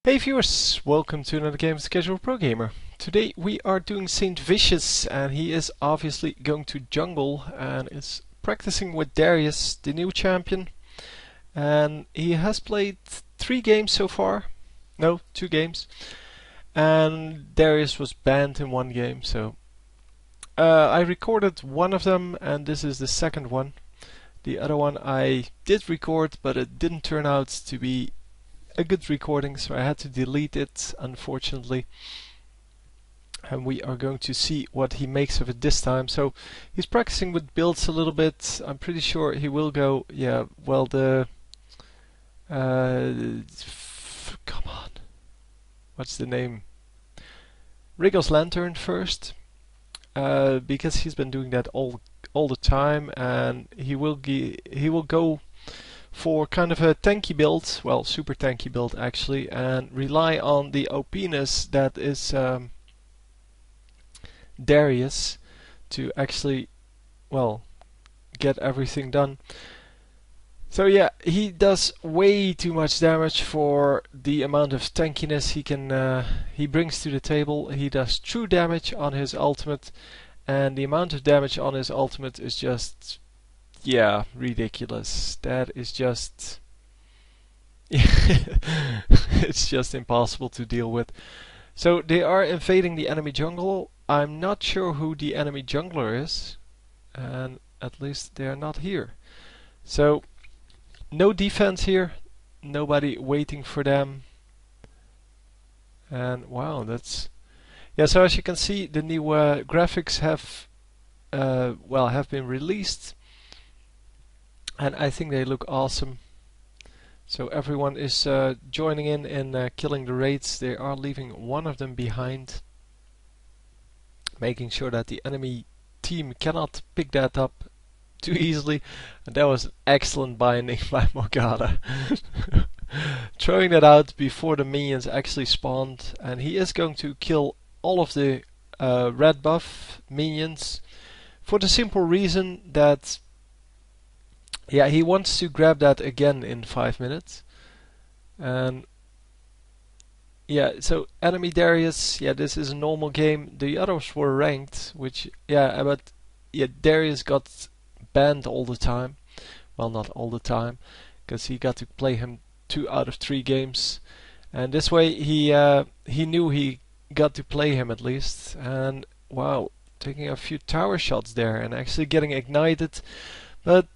Hey viewers, welcome to another game of Casual Pro Gamer. Today we are doing SaintVicious, and he is obviously going to jungle and is practicing with Darius, the new champion. And he has played 3 games so far. No, 2 games. And Darius was banned in 1 game, so I recorded one of them and this is the second one. The other one I did record, but it didn't turn out to be a good recording, so I had to delete it, unfortunately. And we are going to see what he makes of it this time. So he's practicing with builds a little bit. I'm pretty sure he will go, yeah, well, the come on, what's the name? Wriggle's Lantern first, because he's been doing that all the time, and he will go for kind of a tanky build, well, super tanky build actually, and rely on the OP-ness that is Darius to actually, well, get everything done. So yeah, he does way too much damage for the amount of tankiness he brings to the table. He does true damage on his ultimate, and the amount of damage on his ultimate is just, yeah, ridiculous. That is just it's just impossible to deal with. So they are invading the enemy jungle. I'm not sure who the enemy jungler is, and at least they are not here. So no defense here, nobody waiting for them. And wow, that's, yeah, so as you can see, the new graphics have been released, and I think they look awesome. So everyone is joining in and killing the raids. They are leaving one of them behind, making sure that the enemy team cannot pick that up too easily. And that was excellent binding by Morgana. Throwing that out before the minions actually spawned. And he is going to kill all of the red buff minions for the simple reason that, yeah, he wants to grab that again in 5 minutes. And yeah, so enemy Darius, yeah, this is a normal game. The others were ranked, which, yeah, but yeah, Darius got banned all the time. Well, not all the time, because he got to play him 2 out of 3 games. And this way he knew he got to play him at least. And wow, taking a few tower shots there and actually getting ignited. But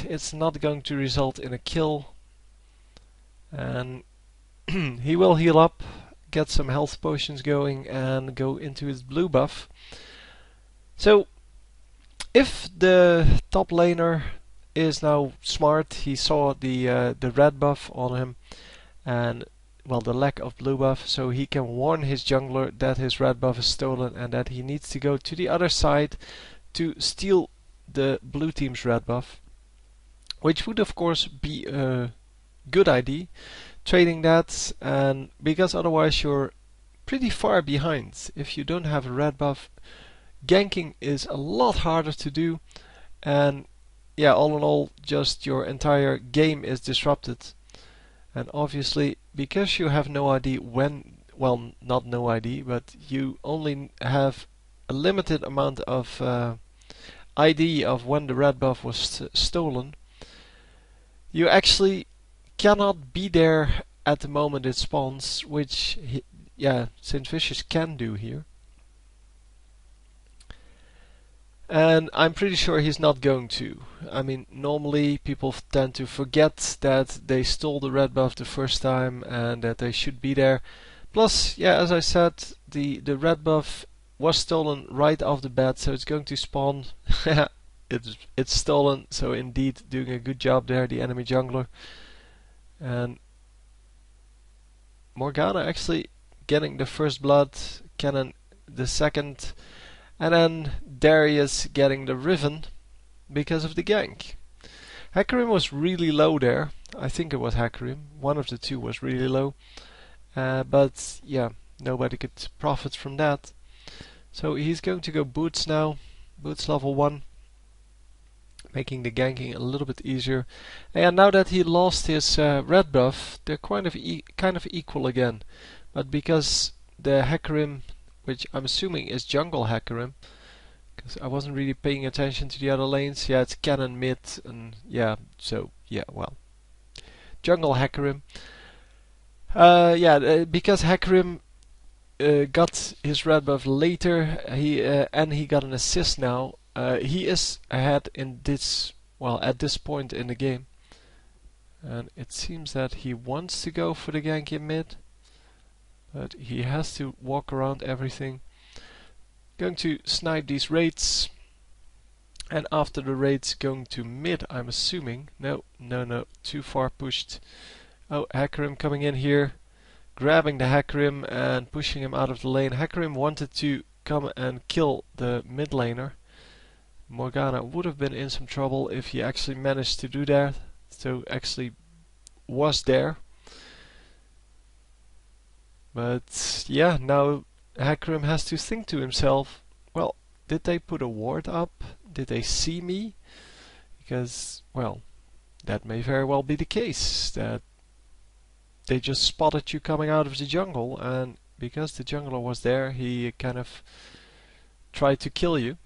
it's not going to result in a kill. And he will heal up, get some health potions going, and go into his blue buff. So if the top laner is now smart, he saw the red buff on him and, well, the lack of blue buff, so he can warn his jungler that his red buff is stolen and that he needs to go to the other side to steal the blue team's red buff, which would of course be a good idea, trading that, and because otherwise you're pretty far behind. If you don't have a red buff, ganking is a lot harder to do, and yeah, all in all, just your entire game is disrupted. And obviously, because you have no idea when, well, not no idea, but you only have a limited amount of idea of when the red buff was stolen, you actually cannot be there at the moment it spawns, which yeah, SaintVicious can do here. And I'm pretty sure he's not going to. I mean, normally people tend to forget that they stole the red buff the first time and that they should be there. Plus, yeah, as I said, the red buff was stolen right off the bat, so it's going to spawn. It's stolen, so indeed doing a good job there, the enemy jungler. And Morgana actually getting the first blood, Cannon the second, and then Darius getting the Riven because of the gank. Hecarim was really low there. I think it was Hecarim. One of the two was really low. But yeah, nobody could profit from that. So he's going to go boots now. Boots level 1. making the ganking a little bit easier. And now that he lost his red buff, they're kind of equal again. But because the Hecarim, which I'm assuming is jungle Hecarim, because I wasn't really paying attention to the other lanes. Yeah, it's cannon mid, and yeah, so yeah, well, jungle Hecarim. Because Hecarim got his red buff later, he got an assist now. He is ahead in this, well, at this point in the game, and it seems that he wants to go for the gank in mid, but he has to walk around everything. Going to snipe these raids, and after the raids going to mid, I'm assuming. No, too far pushed. Oh, Hecarim coming in here, grabbing the Hecarim and pushing him out of the lane. Hecarim wanted to come and kill the mid laner. Morgana would have been in some trouble if he actually managed to do that. So actually was there. But yeah, now Hecarim has to think to himself, well, did they put a ward up? Did they see me? Because, well, that may very well be the case, that they just spotted you coming out of the jungle, and because the jungler was there, he kind of tried to kill you.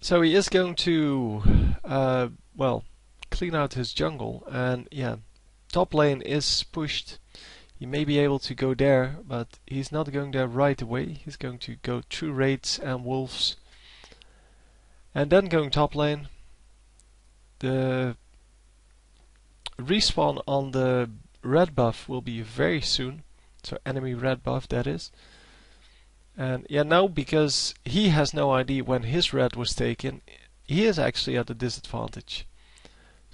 So he is going to, well, clean out his jungle, and yeah, top lane is pushed. He may be able to go there, but he's not going there right away. He's going to go through raids and wolves, and then going top lane. The respawn on the red buff will be very soon, so enemy red buff that is. And yeah, now because he has no idea when his red was taken, he is actually at a disadvantage.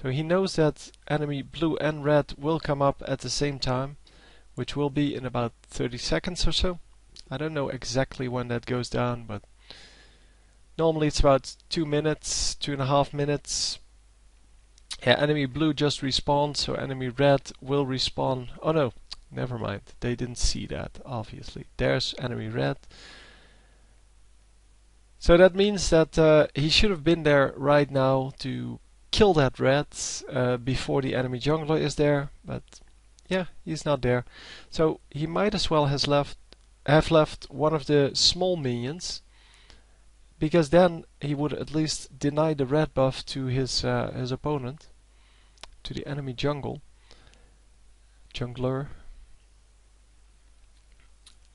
So he knows that enemy blue and red will come up at the same time, which will be in about 30 seconds or so. I don't know exactly when that goes down, but normally it's about 2 minutes, 2.5 minutes. Yeah, enemy blue just respawned, so enemy red will respawn. Oh no, never mind. They didn't see that, obviously. There's enemy red. So that means that he should have been there right now to kill that red before the enemy jungler is there, but yeah, he's not there. So he might as well have left one of the small minions, because then he would at least deny the red buff to his opponent, to the enemy jungler.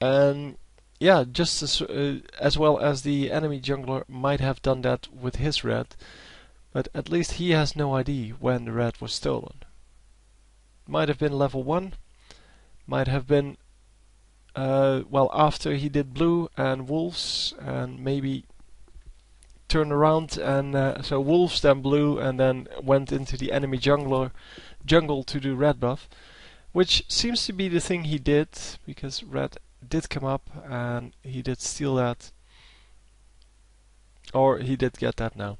And yeah, just as well as the enemy jungler might have done that with his red, but at least he has no idea when the red was stolen. Might have been level 1, might have been well, after he did blue and wolves, and maybe turn around and so wolves then blue, and then went into the enemy jungle to do red buff, which seems to be the thing he did, because red did come up and he did steal that, or he did get that now.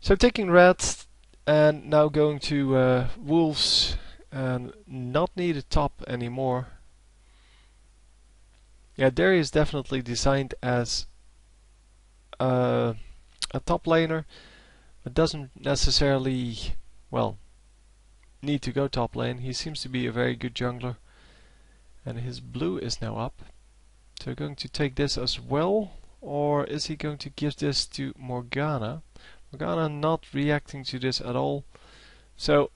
So taking red and now going to wolves, and not needed top anymore. Yeah, Darius is definitely designed as a top laner, but doesn't necessarily, well, need to go top lane. He seems to be a very good jungler, and his blue is now up. So going to take this as well, or is he going to give this to Morgana? Morgana not reacting to this at all, so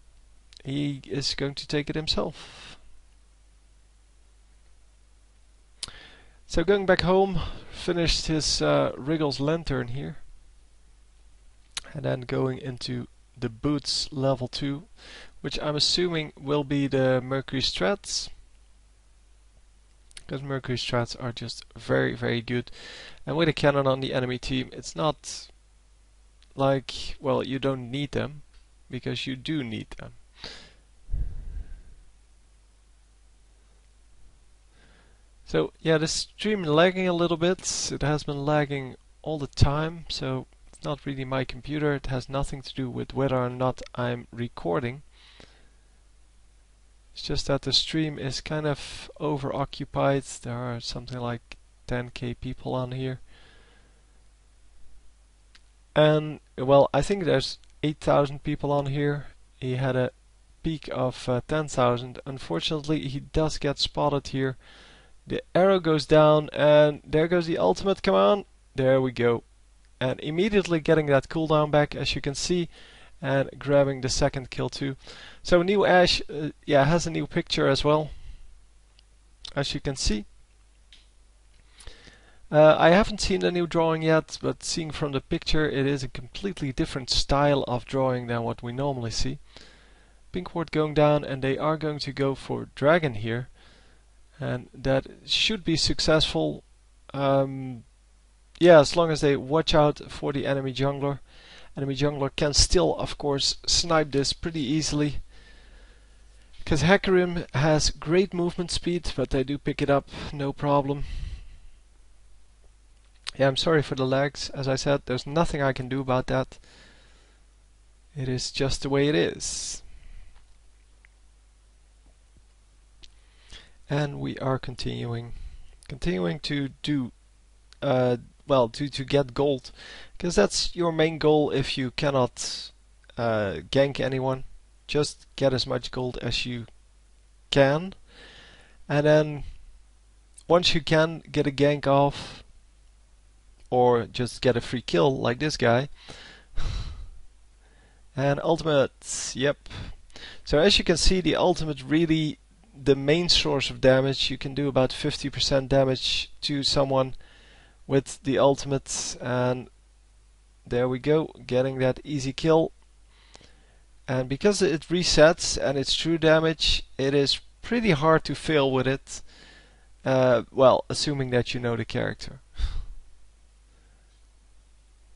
he is going to take it himself. So going back home, finished his Wriggle's Lantern here, and then going into the boots level 2, which I'm assuming will be the Mercury Strats, because Mercury Strats are just very, very good. And with a cannon on the enemy team, it's not like, well, you don't need them, because you do need them. So yeah, the stream lagging a little bit. It has been lagging all the time, so it's not really my computer. It has nothing to do with whether or not I'm recording. It's just that the stream is kind of over occupied. There are something like 10k people on here. And well, I think there's 8,000 people on here. He had a peak of 10,000. Unfortunately, he does get spotted here. The arrow goes down and there goes the ultimate. Come on, there we go. And immediately getting that cooldown back, as you can see, and grabbing the second kill too. So new Ashe, yeah, has a new picture as well, as you can see. I haven't seen the new drawing yet, but seeing from the picture, it is a completely different style of drawing than what we normally see. Pink ward going down, and they are going to go for dragon here, and that should be successful. Yeah, as long as they watch out for the enemy jungler. Enemy jungler can still, of course, snipe this pretty easily, because Hecarim has great movement speed, but they do pick it up, no problem. Yeah, I'm sorry for the lags. As I said, there's nothing I can do about that. It is just the way it is. And we are continuing to do, well, to get gold, because that's your main goal if you cannot gank anyone. Just get as much gold as you can, and then once you can get a gank off, or just get a free kill like this guy. And ultimate, yep. So as you can see, the ultimate really the main source of damage. You can do about 50% damage to someone with the ultimate, and there we go, getting that easy kill. And because it resets and it's true damage, it is pretty hard to fail with it. Well, assuming that you know the character.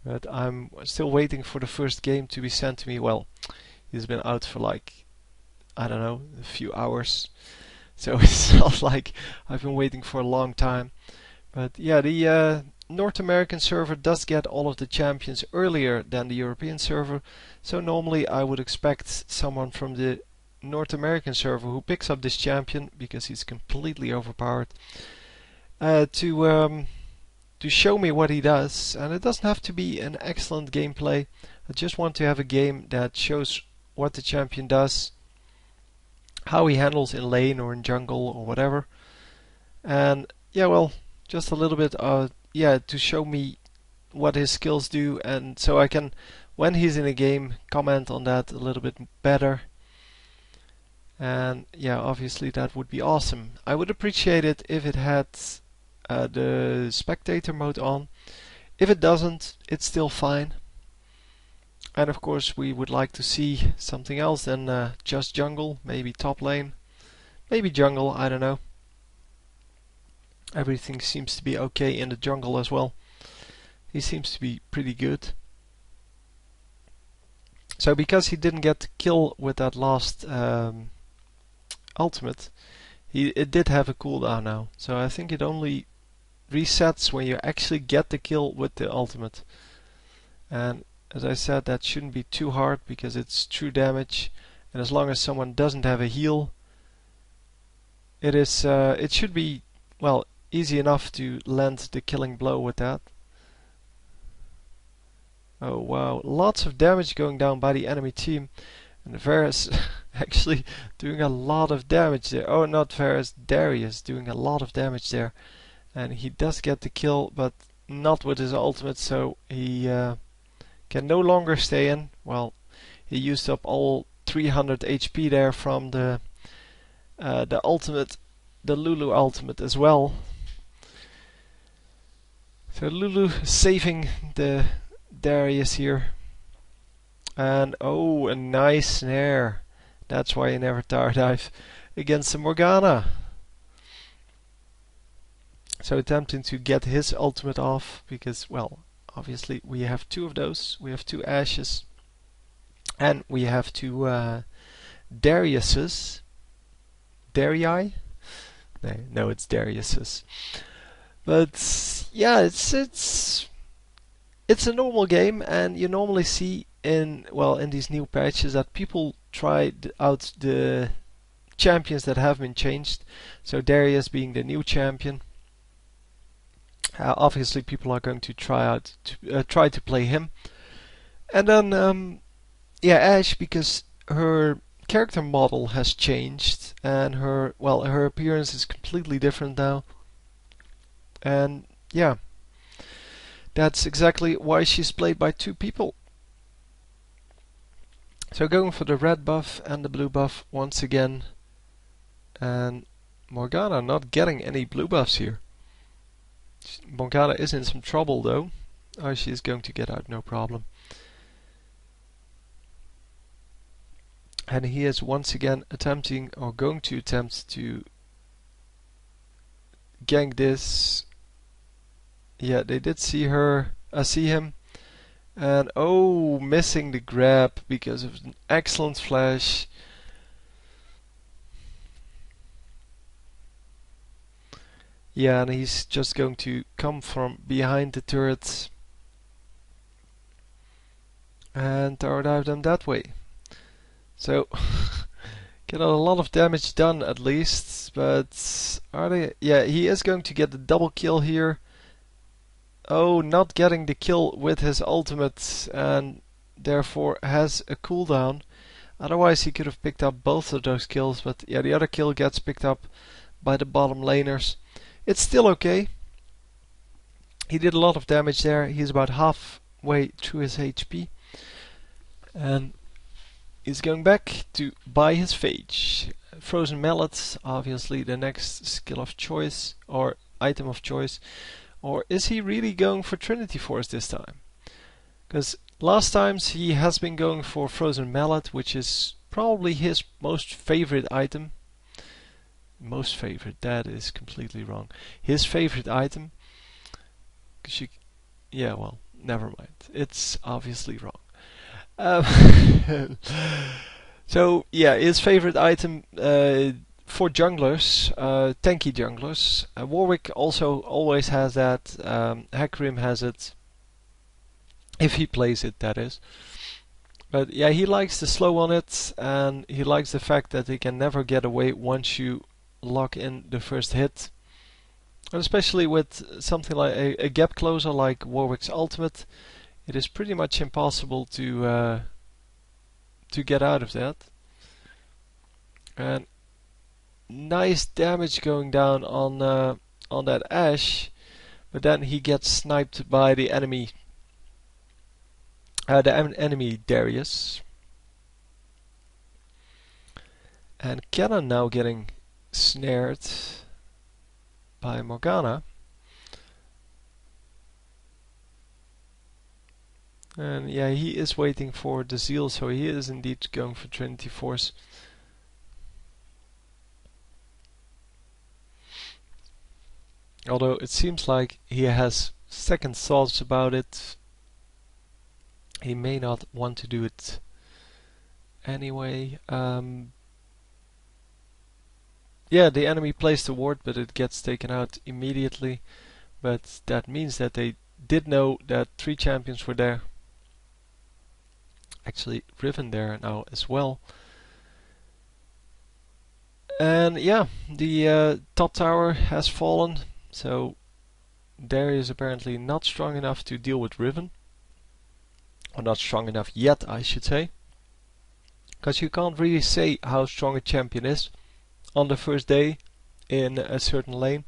But I'm still waiting for the first game to be sent to me. Well, he's been out for like, I don't know, a few hours. So it's not like I've been waiting for a long time. But yeah, the North American server does get all of the champions earlier than the European server. So normally I would expect someone from the North American server who picks up this champion, because he's completely overpowered, to show me what he does. And it doesn't have to be an excellent gameplay. I just want to have a game that shows what the champion does, how he handles in lane or in jungle or whatever. And yeah, well, just a little bit yeah, to show me what his skills do, and so I can, when he's in a game, comment on that a little bit better. And yeah, obviously that would be awesome. I would appreciate it if it had the spectator mode on. If it doesn't, it's still fine. And of course we would like to see something else than just jungle, maybe top lane, maybe jungle, I don't know. Everything seems to be okay in the jungle as well. He seems to be pretty good. So because he didn't get the kill with that last ultimate, it did have a cooldown now. So I think it only resets when you actually get the kill with the ultimate. And as I said, that shouldn't be too hard because it's true damage, and as long as someone doesn't have a heal, it should be, well, easy enough to land the killing blow with that. Oh wow, lots of damage going down by the enemy team, and Varus actually doing a lot of damage there. Oh, not Varus, Darius doing a lot of damage there, and he does get the kill, but not with his ultimate, so he can no longer stay in. Well, he used up all 300 HP there from the ultimate, the Lulu ultimate as well. So Lulu saving the Darius here. And oh, a nice snare. That's why you never tower dive against the Morgana. So attempting to get his ultimate off, because, well, obviously we have two of those. We have two Ashes. And we have two Darius's. Darii? No, it's Darius's. But yeah, it's a normal game, and you normally see in these new patches that people try out the champions that have been changed. So Darius being the new champion. Obviously, people are going to try to play him, and then yeah, Ashe, because her character model has changed and her appearance is completely different now, and yeah, that's exactly why she's played by two people. So going for the red buff and the blue buff once again, and Morgana not getting any blue buffs here. Morgana is in some trouble though. Oh, she is going to get out, no problem. And he is once again attempting, or going to attempt, to gank this. Yeah, they did see him. And oh, missing the grab because of an excellent flash. Yeah, and he's just going to come from behind the turret and tower dive them that way. So get a lot of damage done at least, but are they? Yeah, he is going to get the double kill here. Oh, not getting the kill with his ultimate, and therefore has a cooldown. Otherwise he could have picked up both of those kills, but yeah, the other kill gets picked up by the bottom laners. It's still okay. He did a lot of damage there. He's about halfway through his HP. And he's going back to buy his Phage. Frozen Mallet, obviously the next skill of choice, or item of choice. Or is he really going for Trinity Force this time? Because last times he has been going for Frozen Mallet, which is probably his most favorite item. Most favorite, that is completely wrong. His favorite item. Yeah, well, never mind. It's obviously wrong. So yeah, his favorite item for junglers, tanky junglers. Warwick also always has that. Hecarim has it, if he plays it, that is. But yeah, he likes the slow on it, and he likes the fact that he can never get away once you lock in the first hit. And especially with something like a gap closer like Warwick's ultimate, it is pretty much impossible to get out of that. And nice damage going down on that Ashe, but then he gets sniped by the enemy Darius. And Cannon now getting snared by Morgana. And yeah, he is waiting for the Zeal, so he is indeed going for Trinity Force. Although it seems like he has second thoughts about it. He may not want to do it anyway. Yeah, the enemy placed a ward, but it gets taken out immediately. But that means that they did know that 3 champions were there. Actually, Riven there now as well. And yeah, the top tower has fallen. So Darius is apparently not strong enough to deal with Riven. Or not strong enough yet, I should say. Because you can't really say how strong a champion is on the first day in a certain lane.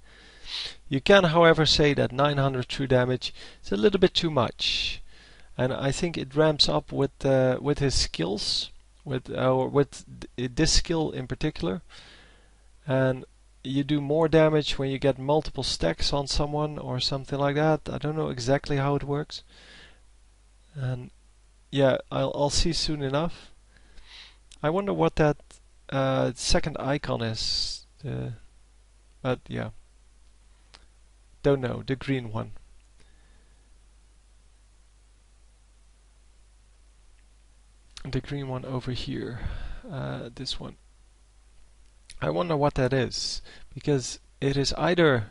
You can, however, say that 900 true damage is a little bit too much. And I think it ramps up with his skills, with this skill in particular. And you do more damage when you get multiple stacks on someone or something like that. I don't know exactly how it works. And yeah, I'll see soon enough. I wonder what that second icon is. But yeah, don't know. The green one. The green one over here. This one. I wonder what that is, because it is either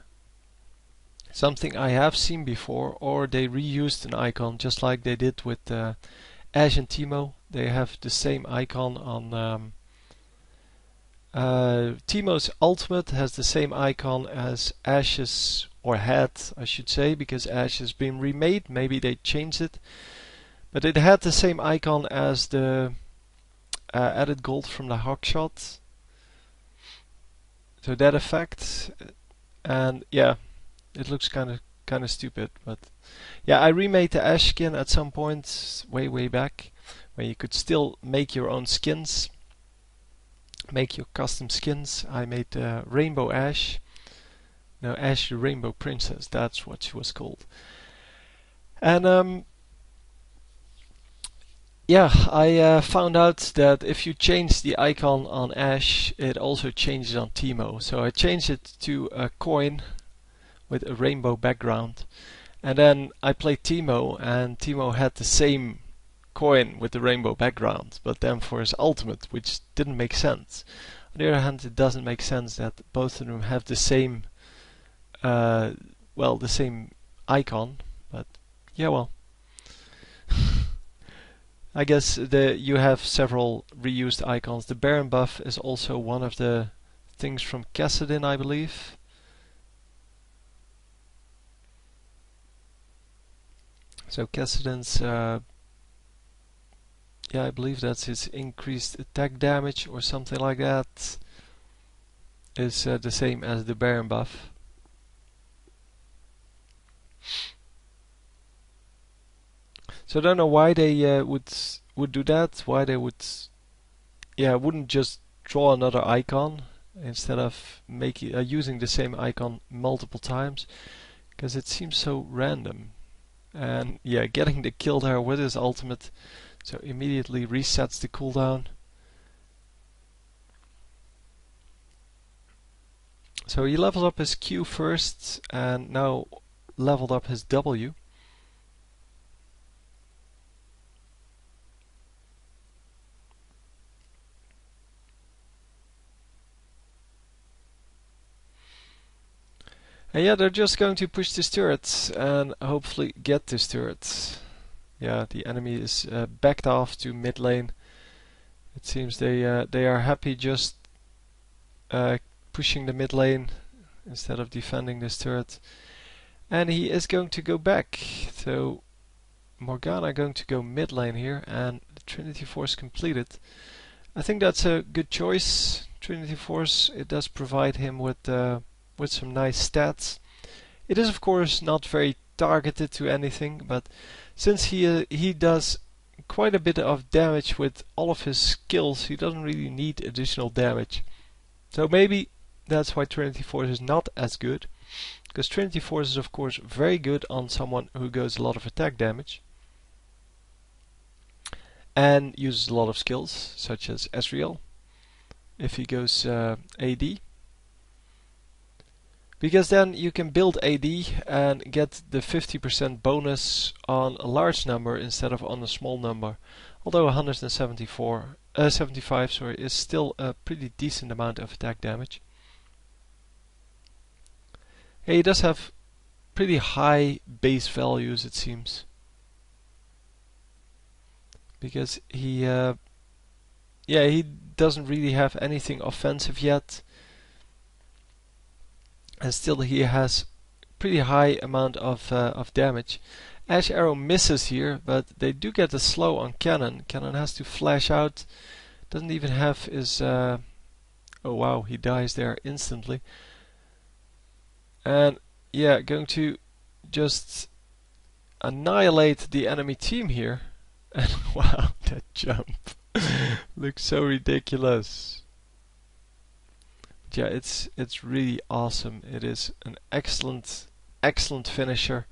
something I have seen before, or they reused an icon just like they did with Ashe and Teemo. They have the same icon on Teemo's ultimate has the same icon as Ashe's or had, I should say, because Ashe has been remade. Maybe they changed it, but it had the same icon as the added gold from the hawkshot. So that effect, and yeah, it looks kind of stupid, but yeah, I remade the Ashe skin at some point way back, where you could still make your own skins, make your custom skins. I made Rainbow Ashe. No, Ashe the Rainbow Princess, that's what she was called. And yeah, I found out that if you change the icon on Ashe, it also changes on Teemo. So I changed it to a coin with a rainbow background. And then I played Teemo, and Teemo had the same coin with the rainbow background, but then for his ultimate, which didn't make sense. On the other hand, it doesn't make sense that both of them have the same the same icon, but yeah, well. I guess you have several reused icons. The Baron buff is also one of the things from Kassadin, I believe. So Kassadin's, yeah, I believe that's his increased attack damage or something like that, is the same as the Baron buff. So I don't know why they would do that. Why they wouldn't just draw another icon instead of using the same icon multiple times, because it seems so random. And yeah, getting the kill there with his ultimate, so immediately resets the cooldown. So he leveled up his Q first, and now leveled up his W. And yeah, they're just going to push this turret and hopefully get this turret. Yeah, the enemy is backed off to mid lane. It seems they are happy just pushing the mid lane instead of defending this turret. And he is going to go back. So Morgana going to go mid lane here, and the Trinity Force completed. I think that's a good choice. Trinity Force, it does provide him with some nice stats. It is of course not very targeted to anything, but since he does quite a bit of damage with all of his skills, he doesn't really need additional damage. So maybe that's why Trinity Force is not as good, because Trinity Force is of course very good on someone who goes a lot of attack damage and uses a lot of skills, such as Ezreal, if he goes AD. Because then you can build AD and get the 50% bonus on a large number instead of on a small number. Although 75 is still a pretty decent amount of attack damage. He does have pretty high base values, it seems. Because he doesn't really have anything offensive yet. And still he has pretty high amount of damage. Ashe Arrow misses here, but they do get a slow on Cannon. Cannon has to flash out. Doesn't even have his... oh wow, he dies there instantly. And yeah, going to just annihilate the enemy team here. And wow, that jump looks so ridiculous. Yeah, it's really awesome. It is an excellent finisher.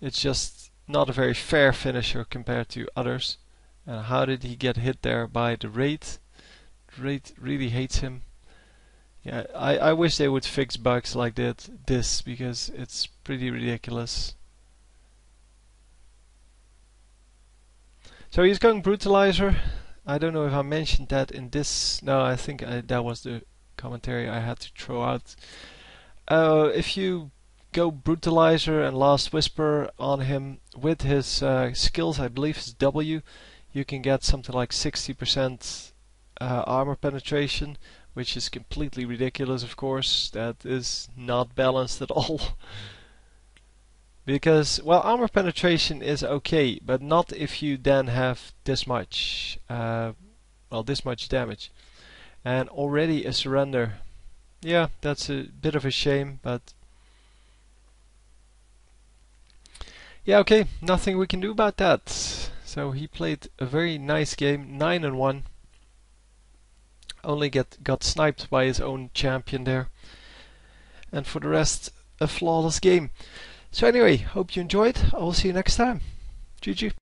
It's just not a very fair finisher compared to others. And how did he get hit there by the raid? Raid really hates him. Yeah, I wish they would fix bugs like this, because it's pretty ridiculous. So he's going Brutalizer. I don't know if I mentioned that in this. No, I think that was the commentary I had to throw out. If you go Brutalizer and Last Whisper on him with his skills, I believe his W, you can get something like 60% armor penetration, which is completely ridiculous, of course. That is not balanced at all. Because, well, armor penetration is okay, but not if you then have this much, this much damage. And already a surrender. Yeah, that's a bit of a shame, but yeah, okay, nothing we can do about that. So he played a very nice game, 9-1. Only got sniped by his own champion there. And for the rest, a flawless game. So anyway, hope you enjoyed. I will see you next time. GG.